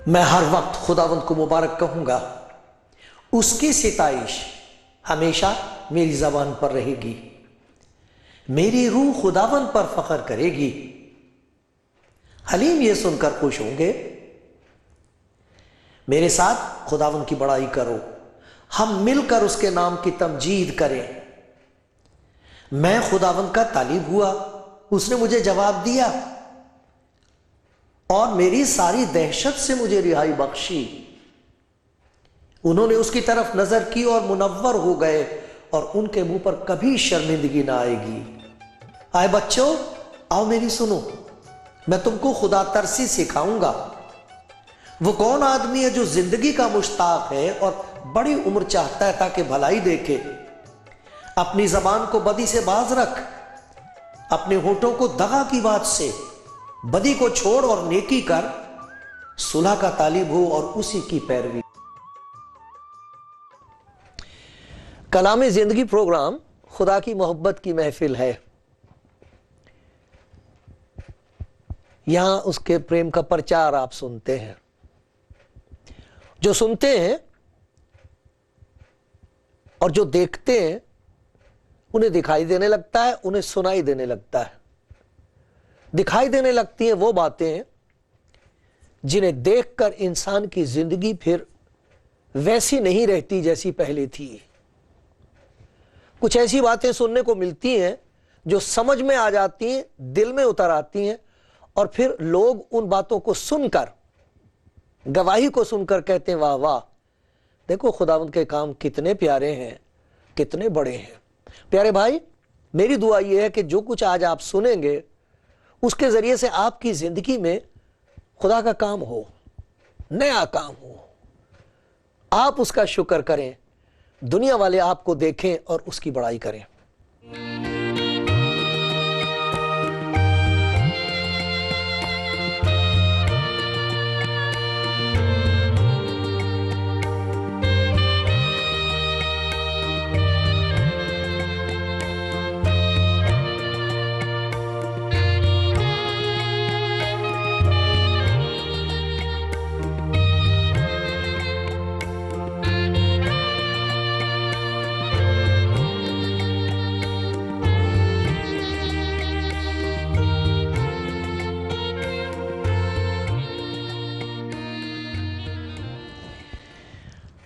میں ہر وقت خداوند کو مبارک کہوں گا، اس کی ستائش ہمیشہ میری زبان پر رہے گی، میری روح خداوند پر فخر کرے گی۔ حلیم یہ سن کر خوش ہوں گے۔ میرے ساتھ خداوند کی بڑائی کرو، ہم مل کر اس کے نام کی تمجید کریں۔ میں خداوند کا طالب ہوا، اس نے مجھے جواب دیا اور میری ساری دہشت سے مجھے رہائی بخشی۔ انہوں نے اس کی طرف نظر کی اور منور ہو گئے، اور ان کے منہ پر کبھی شرمندگی نہ آئے گی۔ آئے بچوں، آؤ میری سنو، میں تم کو خدا ترسی سکھاؤں گا۔ وہ کون آدمی ہے جو زندگی کا مشتاق ہے اور بڑی عمر چاہتا ہے تاکہ بھلائی دیکھے؟ اپنی زبان کو بدی سے باز رکھ، اپنے ہونٹوں کو دغا کی بات سے، بدی کو چھوڑ اور نیکی کر، صلح کا طالب ہو اور اسی کی پیروی۔ کلام زندگی پروگرام خدا کی محبت کی محفل ہے۔ یہاں اس کے پریم کا پرچار آپ سنتے ہیں۔ جو سنتے ہیں اور جو دیکھتے ہیں انہیں دکھائی دینے لگتا ہے، انہیں سنائی دینے لگتا ہے۔ دکھائی دینے لگتی ہیں وہ باتیں جنہیں دیکھ کر انسان کی زندگی پھر ویسی نہیں رہتی جیسی پہلے تھی۔ کچھ ایسی باتیں سننے کو ملتی ہیں جو سمجھ میں آ جاتی ہیں، دل میں اتر آتی ہیں، اور پھر لوگ ان باتوں کو سن کر، گواہی کو سن کر کہتے ہیں واہ واہ، دیکھو خداوند کے کام کتنے پیارے ہیں، کتنے بڑے ہیں۔ پیارے بھائی، میری دعا یہ ہے کہ جو کچھ آج آپ سنیں گے اس کے ذریعے سے آپ کی زندگی میں خدا کا کام ہو، نیا کام ہو، آپ اس کا شکر کریں، دنیا والے آپ کو دیکھیں اور اس کی بڑائی کریں۔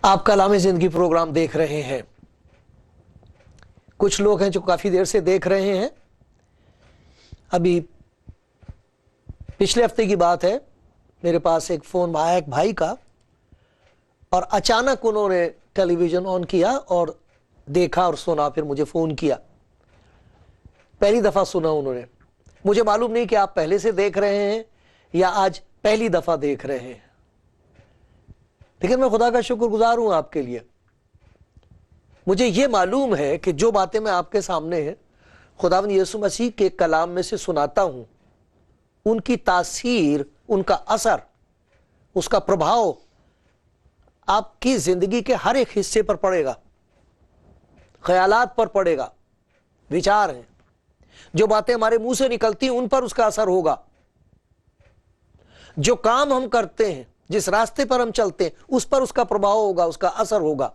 آپ کلام زندگی پروگرام دیکھ رہے ہیں۔ کچھ لوگ ہیں جو کافی دیر سے دیکھ رہے ہیں۔ ابھی پچھلے ہفتے کی بات ہے، میرے پاس ایک فون آیا ایک بھائی کا، اور اچانک انہوں نے ٹیلی ویژن آن کیا اور دیکھا اور سنا، پھر مجھے فون کیا۔ پہلی دفعہ سنا انہوں نے۔ مجھے معلوم نہیں کہ آپ پہلے سے دیکھ رہے ہیں یا آج پہلی دفعہ دیکھ رہے ہیں، لیکن میں خدا کا شکر گزار ہوں آپ کے لیے۔ مجھے یہ معلوم ہے کہ جو باتیں میں آپ کے سامنے ہیں خداوند یسوع مسیح کے کلام میں سے سناتا ہوں، ان کی تاثیر، ان کا اثر، اس کا پربھاؤ آپ کی زندگی کے ہر ایک حصے پر پڑے گا، خیالات پر پڑے گا، وچار ہیں، جو باتیں ہمارے منہ سے نکلتی ہیں ان پر اس کا اثر ہوگا، جو کام ہم کرتے ہیں، جس راستے پر ہم چلتے ہیں، اس پر اس کا پربھاؤ ہوگا، اس کا اثر ہوگا۔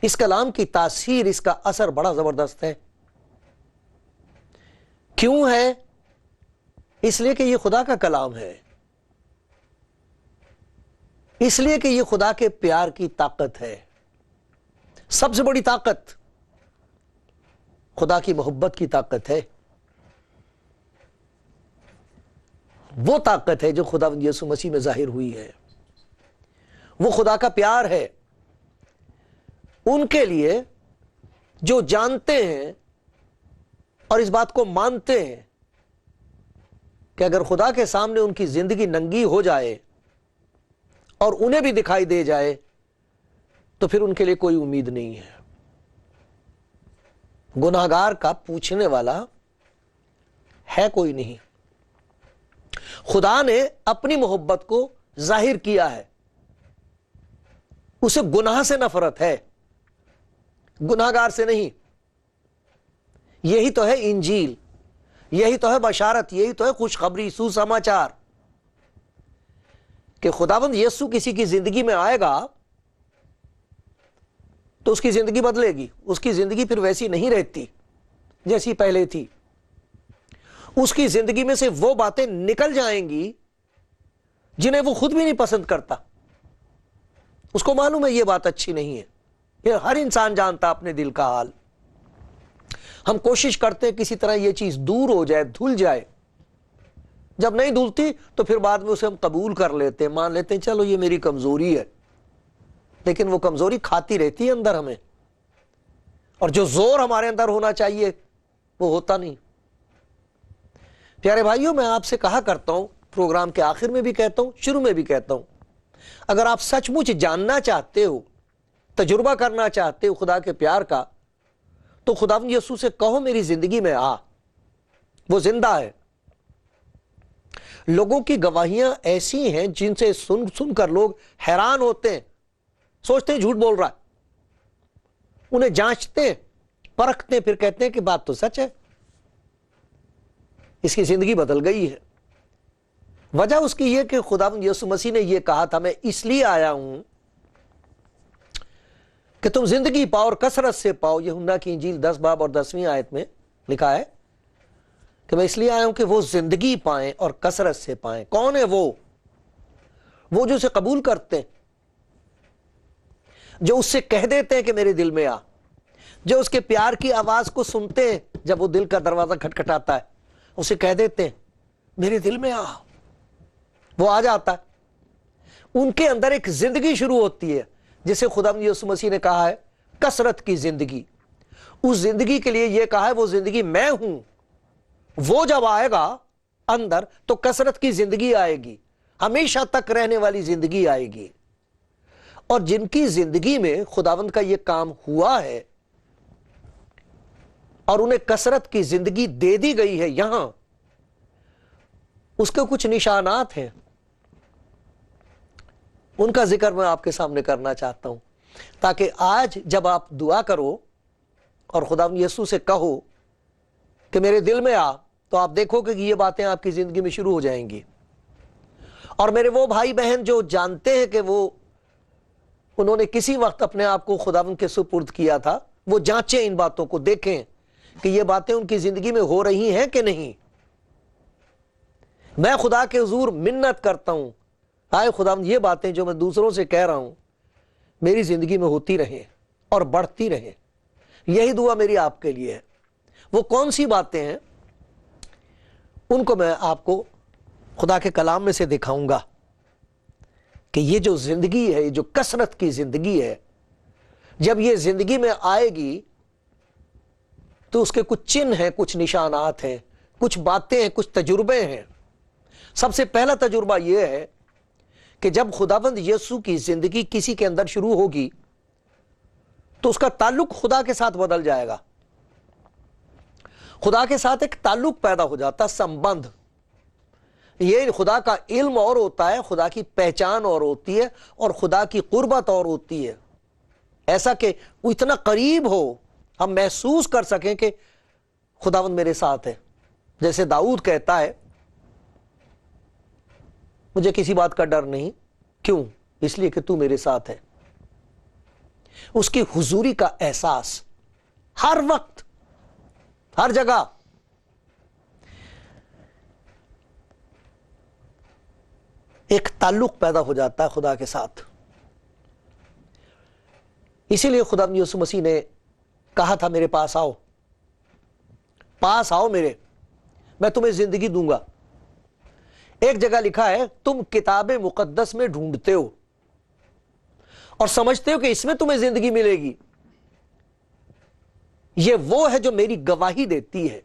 اس کلام کی تاثیر، اس کا اثر بڑا زبردست ہے۔ کیوں ہے؟ اس لیے کہ یہ خدا کا کلام ہے، اس لیے کہ یہ خدا کے پیار کی طاقت ہے۔ سب سے بڑی طاقت خدا کی محبت کی طاقت ہے۔ وہ طاقت ہے جو خداوند یسوع مسیح میں ظاہر ہوئی ہے، وہ خدا کا پیار ہے۔ ان کے لیے جو جانتے ہیں اور اس بات کو مانتے ہیں کہ اگر خدا کے سامنے ان کی زندگی ننگی ہو جائے اور انہیں بھی دکھائی دے جائے تو پھر ان کے لیے کوئی امید نہیں ہے. گناہگار کا پوچھنے والا ہے کوئی نہیں. خدا نے اپنی محبت کو ظاہر کیا ہے. اسے گناہ سے نفرت ہے, گناہگار سے نہیں. یہی تو ہے انجیل, یہی تو ہے بشارت, یہی تو ہے خوشخبری, سوسماچار کہ خداوند یسوع کسی کی زندگی میں آئے گا تو اس کی زندگی بدلے گی. اس کی زندگی پھر ویسی نہیں رہتی جیسی پہلے تھی. اس کی زندگی میں سے وہ باتیں نکل جائیں گی جنہیں وہ خود بھی نہیں پسند کرتا. اس کو معلوم ہے یہ بات اچھی نہیں ہے. یہ ہر انسان جانتا اپنے دل کا حال. ہم کوشش کرتے کسی طرح یہ چیز دور ہو جائے, دھل جائے. جب نہیں دھلتی تو پھر بعد میں اسے ہم قبول کر لیتے ہیں, مان لیتے ہیں چلو یہ میری کمزوری ہے. لیکن وہ کمزوری کھاتی رہتی ہے اندر ہمیں, اور جو زور ہمارے اندر ہونا چاہیے وہ ہوتا نہیں. پیارے بھائیوں, میں آپ سے کہا کرتا ہوں, پروگرام کے آخر میں بھی کہتا ہوں, شروع میں بھی کہتا ہوں, اگر آپ سچ مچ جاننا چاہتے ہو, تجربہ کرنا چاہتے ہو خدا کے پیار کا, تو خداوند یسوع سے کہو میری زندگی میں آ. وہ زندہ ہے. لوگوں کی گواہیاں ایسی ہیں جن سے سن کر لوگ حیران ہوتے ہیں, سوچتے ہیں جھوٹ بول رہا ہے. انہیں جانچتے, پرکھتے, پھر کہتے ہیں کہ بات تو سچ ہے, اس کی زندگی بدل گئی ہے. وجہ اس کی یہ کہ خداوند یسوع مسیح نے یہ کہا تھا, میں اس لیے آیا ہوں کہ تم زندگی پاؤ اور کثرت سے پاؤ. یوحنا کی انجیل 10 باب اور 10ویں آیت میں لکھا ہے کہ میں اس لیے آیا ہوں کہ وہ زندگی پائیں اور کثرت سے پائیں. کون ہے وہ جو اسے قبول کرتے ہیں, جو اس سے کہہ دیتے ہیں کہ میرے دل میں آ, جو اس کے پیار کی آواز کو سنتے ہیں جب وہ دل کا دروازہ کھٹکھٹاتا ہے, اسے کہہ دیتے ہیں میرے دل میں آ, وہ آ جاتا ہے. ان کے اندر ایک زندگی شروع ہوتی ہے جسے خداوند یسوع مسیح نے کہا ہے کثرت کی زندگی. اس زندگی کے لیے یہ کہا ہے وہ زندگی میں ہوں. وہ جب آئے گا اندر تو کثرت کی زندگی آئے گی, ہمیشہ تک رہنے والی زندگی آئے گی. اور جن کی زندگی میں خداوند کا یہ کام ہوا ہے اور انہیں کثرت کی زندگی دے دی گئی ہے, یہاں اس کے کچھ نشانات ہیں, ان کا ذکر میں آپ کے سامنے کرنا چاہتا ہوں, تاکہ آج جب آپ دعا کرو اور خداوند یسوع سے کہو کہ میرے دل میں آ, تو آپ دیکھو کہ یہ باتیں آپ کی زندگی میں شروع ہو جائیں گی. اور میرے وہ بھائی بہن جو جانتے ہیں کہ انہوں نے کسی وقت اپنے آپ کو خداوند کے سپرد کیا تھا, وہ جانچیں ان باتوں کو, دیکھیں کہ یہ باتیں ان کی زندگی میں ہو رہی ہیں کہ نہیں. میں خدا کے حضور منت کرتا ہوں, آئے خداوند یہ باتیں جو میں دوسروں سے کہہ رہا ہوں میری زندگی میں ہوتی رہیں اور بڑھتی رہیں. یہی دعا میری آپ کے لیے ہے. وہ کون سی باتیں ہیں ان کو میں آپ کو خدا کے کلام میں سے دکھاؤں گا کہ یہ جو زندگی ہے, یہ جو کثرت کی زندگی ہے, جب یہ زندگی میں آئے گی تو اس کے کچھ چن ہیں, کچھ نشانات ہیں, کچھ باتیں ہیں, کچھ تجربے ہیں. سب سے پہلا تجربہ یہ ہے کہ جب خداوند یسوع کی زندگی کسی کے اندر شروع ہوگی تو اس کا تعلق خدا کے ساتھ بدل جائے گا. خدا کے ساتھ ایک تعلق پیدا ہو جاتا, سمبندھ. یہ خدا کا علم اور ہوتا ہے, خدا کی پہچان اور ہوتی ہے, اور خدا کی قربت اور ہوتی ہے. ایسا کہ وہ اتنا قریب ہو, ہم محسوس کر سکیں کہ خداوند میرے ساتھ ہے. جیسے داؤد کہتا ہے مجھے کسی بات کا ڈر نہیں, کیوں؟ اس لیے کہ تو میرے ساتھ ہے. اس کی حضوری کا احساس ہر وقت, ہر جگہ. ایک تعلق پیدا ہو جاتا ہے خدا کے ساتھ. اسی لیے خدا یسوع مسیح نے کہا تھا میرے پاس آؤ, پاس آؤ میرے, میں تمہیں زندگی دوں گا. ایک جگہ لکھا ہے تم کتاب مقدس میں ڈھونڈتے ہو اور سمجھتے ہو کہ اس میں تمہیں زندگی ملے گی. یہ وہ ہے جو میری گواہی دیتی ہے.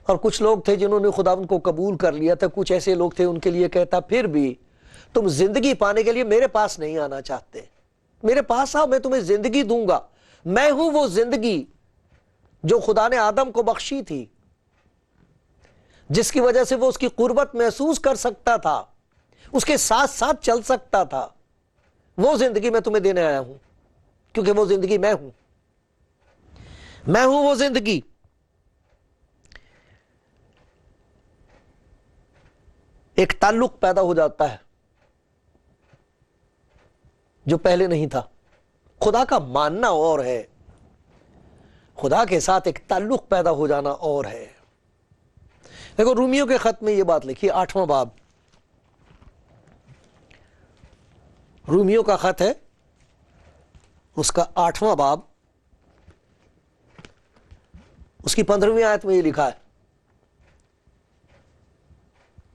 اور کچھ لوگ تھے جنہوں نے خداوند کو قبول کر لیا تھا، کچھ ایسے لوگ تھے ان کے لیے کہتا پھر بھی تم زندگی پانے کے لیے میرے پاس نہیں آنا چاہتے، میرے پاس آؤ، میں تمہیں زندگی دوں گا، میں ہوں وہ زندگی جو خدا نے آدم کو بخشی تھی، جس کی وجہ سے وہ اس کی قربت محسوس کر سکتا تھا، اس کے ساتھ ساتھ چل سکتا تھا۔ وہ زندگی میں تمہیں دینے آیا ہوں، کیونکہ وہ زندگی میں ہوں، میں ہوں وہ زندگی۔ ایک تعلق پیدا ہو جاتا ہے جو پہلے نہیں تھا۔ خدا کا ماننا اور ہے، خدا کے ساتھ ایک تعلق پیدا ہو جانا اور ہے۔ دیکھو رومیوں کے خط میں یہ بات لکھی، 8واں باب، رومیوں کا خط ہے، اس کا 8واں باب، اس کی 15ویں آیت میں یہ لکھا ہے،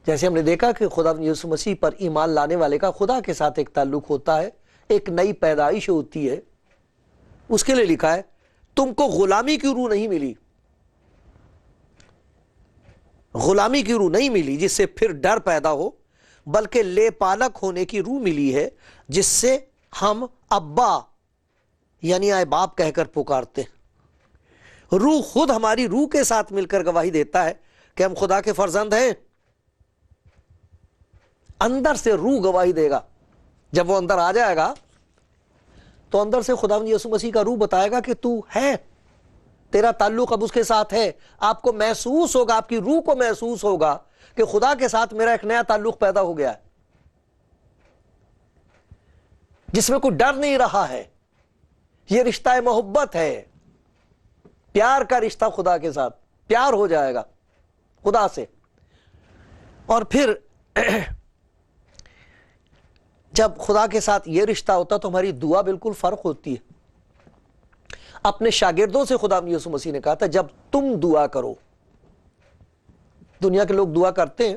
جیسے ہم نے دیکھا کہ خدا یسوع مسیح پر ایمان لانے والے کا خدا کے ساتھ ایک تعلق ہوتا ہے، ایک نئی پیدائش ہوتی ہے، اس کے لیے لکھا ہے تم کو غلامی کی روح نہیں ملی، غلامی کی روح نہیں ملی جس سے پھر ڈر پیدا ہو، بلکہ لے پالک ہونے کی روح ملی ہے جس سے ہم ابا یعنی آئے باپ کہہ کر پکارتے ہیں۔ روح خود ہماری روح کے ساتھ مل کر گواہی دیتا ہے کہ ہم خدا کے فرزند ہیں۔ اندر سے روح گواہی دے گا، جب وہ اندر آ جائے گا تو اندر سے خداوند یسوع مسیح کا روح بتائے گا کہ تو ہے، تیرا تعلق اب اس کے ساتھ ہے۔ آپ کو محسوس ہوگا، آپ کی روح کو محسوس ہوگا کہ خدا کے ساتھ میرا ایک نیا تعلق پیدا ہو گیا ہے، جس میں کوئی ڈر نہیں رہا ہے، یہ رشتہ محبت ہے، پیار کا رشتہ خدا کے ساتھ، پیار ہو جائے گا خدا سے۔ اور پھر جب خدا کے ساتھ یہ رشتہ ہوتا تو ہماری دعا بالکل فرق ہوتی ہے۔ اپنے شاگردوں سے خدا یسوع مسیح نے کہا تھا جب تم دعا کرو، دنیا کے لوگ دعا کرتے ہیں،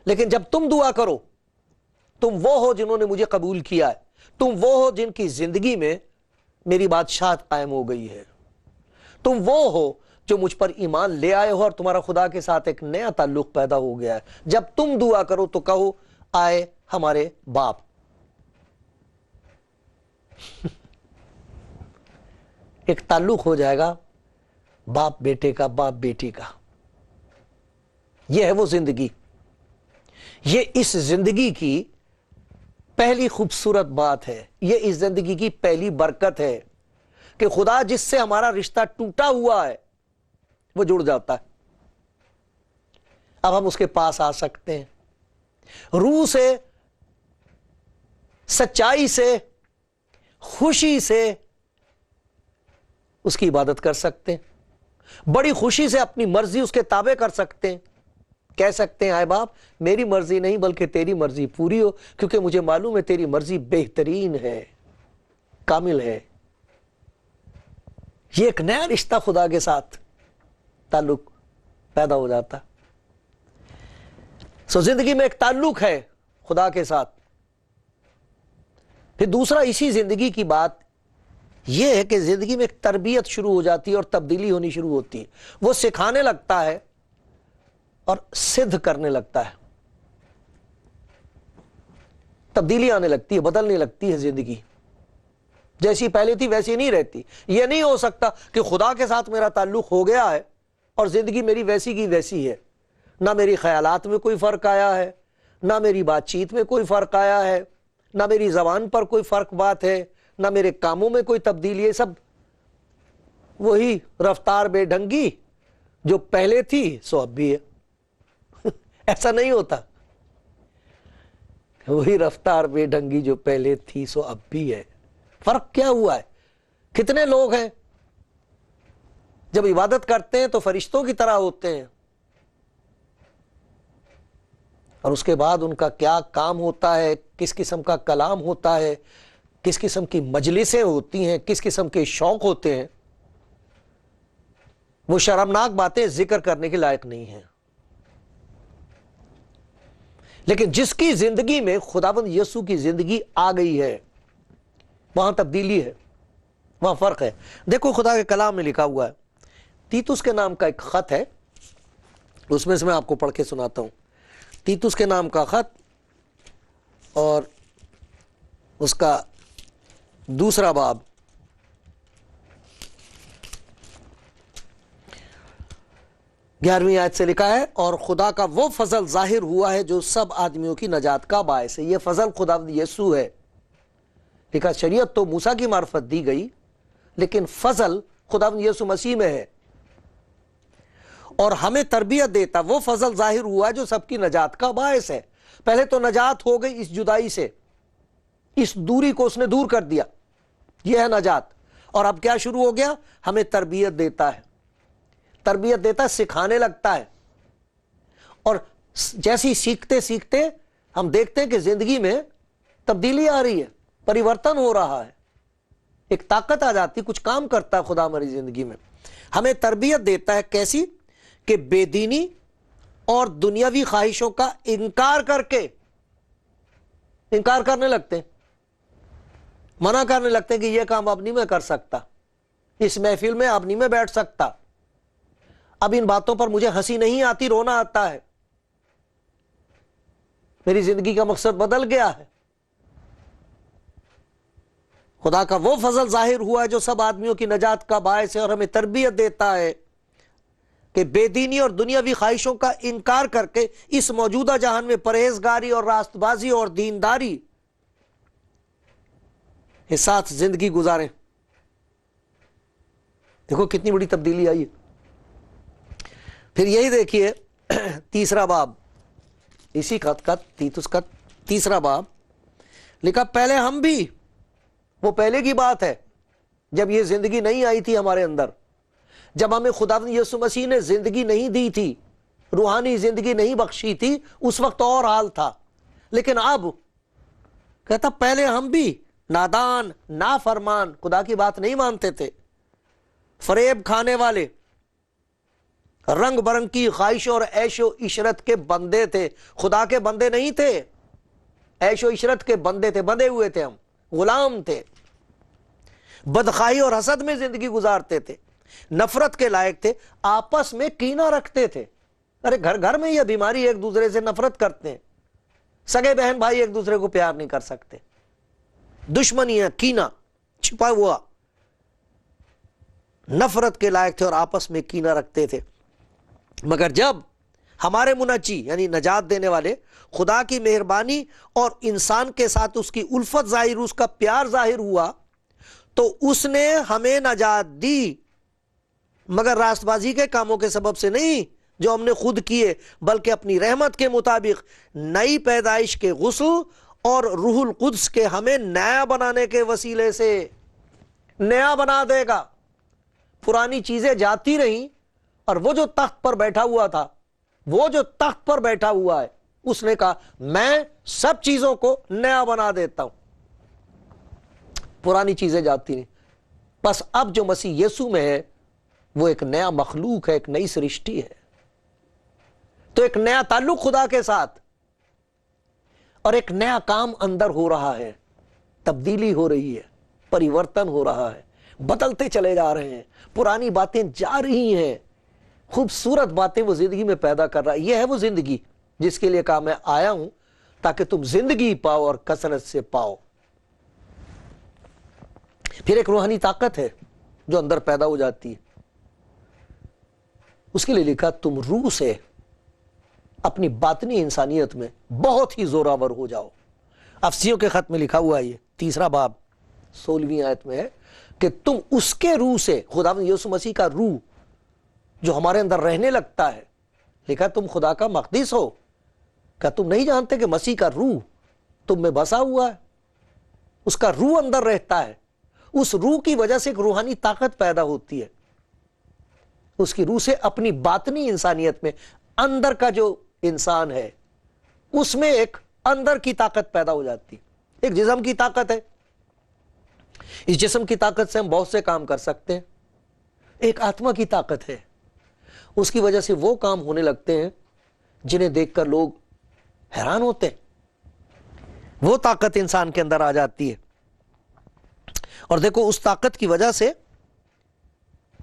لیکن جب تم دعا کرو، تم وہ ہو جنہوں نے مجھے قبول کیا ہے، تم وہ ہو جن کی زندگی میں میری بادشاہت قائم ہو گئی ہے، تم وہ ہو جو مجھ پر ایمان لے آئے ہو اور تمہارا خدا کے ساتھ ایک نیا تعلق پیدا ہو گیا ہے۔ جب تم دعا کرو تو کہو آئے ہمارے باپ۔ ایک تعلق ہو جائے گا باپ بیٹے کا، باپ بیٹی کا۔ یہ ہے وہ زندگی، یہ اس زندگی کی پہلی خوبصورت بات ہے، یہ اس زندگی کی پہلی برکت ہے کہ خدا جس سے ہمارا رشتہ ٹوٹا ہوا ہے وہ جڑ جاتا ہے۔ اب ہم اس کے پاس آ سکتے ہیں، روح سے، سچائی سے، خوشی سے اس کی عبادت کر سکتے ہیں، بڑی خوشی سے اپنی مرضی اس کے تابع کر سکتے ہیں، کہہ سکتے ہیں آئے باپ میری مرضی نہیں بلکہ تیری مرضی پوری ہو، کیونکہ مجھے معلوم ہے تیری مرضی بہترین ہے، کامل ہے۔ یہ ایک نیا رشتہ خدا کے ساتھ تعلق پیدا ہو جاتا۔ زندگی میں ایک تعلق ہے خدا کے ساتھ۔ پھر دوسرا اسی زندگی کی بات یہ ہے کہ زندگی میں ایک تربیت شروع ہو جاتی ہے اور تبدیلی ہونی شروع ہوتی ہے، وہ سکھانے لگتا ہے اور سدھ کرنے لگتا ہے، تبدیلی آنے لگتی ہے، بدلنے لگتی ہے زندگی، جیسی پہلے تھی ویسی نہیں رہتی۔ یہ نہیں ہو سکتا کہ خدا کے ساتھ میرا تعلق ہو گیا ہے اور زندگی میری ویسی کی ویسی ہے، نہ میری خیالات میں کوئی فرق آیا ہے، نہ میری بات چیت میں کوئی فرق آیا ہے، نہ میری زبان پر کوئی فرق بات ہے، نہ میرے کاموں میں کوئی تبدیلی ہے، سب وہی رفتار بے ڈھنگی جو پہلے تھی سو اب بھی ہے۔ ایسا نہیں ہوتا، وہی رفتار بے ڈھنگی جو پہلے تھی سو اب بھی ہے۔ فرق کیا ہوا ہے؟ کتنے لوگ ہیں جب عبادت کرتے ہیں تو فرشتوں کی طرح ہوتے ہیں، اور اس کے بعد ان کا کیا کام ہوتا ہے، کس قسم کا کلام ہوتا ہے، کس قسم کی مجلسیں ہوتی ہیں، کس قسم کے شوق ہوتے ہیں، وہ شرمناک باتیں ذکر کرنے کے لائق نہیں ہیں۔ لیکن جس کی زندگی میں خداوند یسوع کی زندگی آ گئی ہے وہاں تبدیلی ہے، وہاں فرق ہے۔ دیکھو خدا کے کلام میں لکھا ہوا ہے، تیتس کے نام کا ایک خط ہے، اس میں سے میں آپ کو پڑھ کے سناتا ہوں. تیتس کے نام کا خط اور اس کا دوسرا باب 11ویں آیت سے لکھا ہے، اور خدا کا وہ فضل ظاہر ہوا ہے جو سب آدمیوں کی نجات کا باعث ہے. یہ فضل خدا یسوع ہے. لکھا شریعت تو موسیٰ کی معرفت دی گئی، لیکن فضل خدا یسوع مسیح میں ہے، اور ہمیں تربیت دیتا وہ فضل ظاہر ہوا ہے جو سب کی نجات کا باعث ہے. پہلے تو نجات ہو گئی اس جدائی سے، اس دوری کو اس نے دور کر دیا، یہ ہے نجات. اور اب کیا شروع ہو گیا؟ ہمیں تربیت دیتا ہے. تربیت دیتا ہے، سکھانے لگتا ہے. اور جیسی سیکھتے سیکھتے ہم دیکھتے ہیں کہ زندگی میں تبدیلی آ رہی ہے، پریورتن ہو رہا ہے، ایک طاقت آ جاتی، کچھ کام کرتا ہے خدا ہماری زندگی میں. ہمیں تربیت دیتا ہے کیسی؟ کہ بے دینی اور دنیاوی خواہشوں کا انکار کر کے، انکار کرنے لگتے ہیں، منع کرنے لگتے ہیں کہ یہ کام اب نہیں میں کر سکتا، اس محفل میں اب نہیں میں بیٹھ سکتا، اب ان باتوں پر مجھے ہنسی نہیں آتی، رونا آتا ہے، میری زندگی کا مقصد بدل گیا ہے. خدا کا وہ فضل ظاہر ہوا ہے جو سب آدمیوں کی نجات کا باعث ہے، اور ہمیں تربیت دیتا ہے کہ بے دینی اور دنیاوی خواہشوں کا انکار کر کے اس موجودہ جہان میں پرہیزگاری اور راست بازی اور دینداری کے ساتھ زندگی گزاریں. دیکھو کتنی بڑی تبدیلی آئی ہے. پھر یہی دیکھیے تیسرا باب، اسی خط کا تیتس کا تیسرا باب لکھا، پہلے ہم بھی، وہ پہلے کی بات ہے جب یہ زندگی نہیں آئی تھی ہمارے اندر، جب ہمیں خدا یسوع مسیح نے زندگی نہیں دی تھی، روحانی زندگی نہیں بخشی تھی، اس وقت اور حال تھا. لیکن اب کہتا پہلے ہم بھی نادان، نافرمان، خدا کی بات نہیں مانتے تھے، فریب کھانے والے، رنگ برنگ کی خواہشوں اور عیش و عشرت کے بندے تھے. خدا کے بندے نہیں تھے، عیش و عشرت کے بندے تھے، بندے ہوئے تھے، ہم غلام تھے، بدخواہی اور حسد میں زندگی گزارتے تھے، نفرت کے لائق تھے، آپس میں کینہ رکھتے تھے. ارے گھر گھر میں یہ بیماری، ایک دوسرے سے نفرت کرتے ہیں، سگے بہن بھائی ایک دوسرے کو پیار نہیں کر سکتے، دشمنیاں، کینہ چھپا ہوا، نفرت کے لائق تھے اور آپس میں کینہ رکھتے تھے. مگر جب ہمارے منجی یعنی نجات دینے والے خدا کی مہربانی اور انسان کے ساتھ اس کی الفت ظاہر، اس کا پیار ظاہر ہوا، تو اس نے ہمیں نجات دی، مگر راست بازی کے کاموں کے سبب سے نہیں جو ہم نے خود کیے، بلکہ اپنی رحمت کے مطابق نئی پیدائش کے غسل اور روح القدس کے ہمیں نیا بنانے کے وسیلے سے. نیا بنا دے گا. پرانی چیزیں جاتی رہیں، اور وہ جو تخت پر بیٹھا ہوا تھا، وہ جو تخت پر بیٹھا ہوا ہے، اس نے کہا میں سب چیزوں کو نیا بنا دیتا ہوں. پرانی چیزیں جاتی نہیں. بس اب جو مسیح یسوع میں ہے وہ ایک نیا مخلوق ہے، ایک نئی سرشٹی ہے. تو ایک نیا تعلق خدا کے ساتھ، اور ایک نیا کام اندر ہو رہا ہے، تبدیلی ہو رہی ہے، پریورتن ہو رہا ہے، بدلتے چلے جا رہے ہیں، پرانی باتیں جا رہی ہیں، خوبصورت باتیں وہ زندگی میں پیدا کر رہا ہے. یہ ہے وہ زندگی جس کے لیے کہا میں آیا ہوں تاکہ تم زندگی پاؤ اور کثرت سے پاؤ. پھر ایک روحانی طاقت ہے جو اندر پیدا ہو جاتی ہے. اس کے لیے لکھا تم روح سے اپنی باطنی انسانیت میں بہت ہی زوراور ہو جاؤ. افسیوں کے خط میں لکھا ہوا ہے، یہ تیسرا باب 16ویں آیت میں ہے کہ تم اس کے روح سے، خدا یسوع مسیح کا روح جو ہمارے اندر رہنے لگتا ہے. لکھا تم خدا کا مقدس ہو. کیا تم نہیں جانتے کہ مسیح کا روح تم میں بسا ہوا ہے؟ اس کا روح اندر رہتا ہے. اس روح کی وجہ سے ایک روحانی طاقت پیدا ہوتی ہے. اس کی روح سے اپنی باطنی انسانیت میں، اندر کا جو انسان ہے اس میں ایک اندر کی طاقت پیدا ہو جاتی. ایک جسم کی طاقت ہے، اس جسم کی طاقت سے ہم بہت سے کام کر سکتے ہیں. ایک آتما کی طاقت ہے، اس کی وجہ سے وہ کام ہونے لگتے ہیں جنہیں دیکھ کر لوگ حیران ہوتے ہیں. وہ طاقت انسان کے اندر آ جاتی ہے. اور دیکھو اس طاقت کی وجہ سے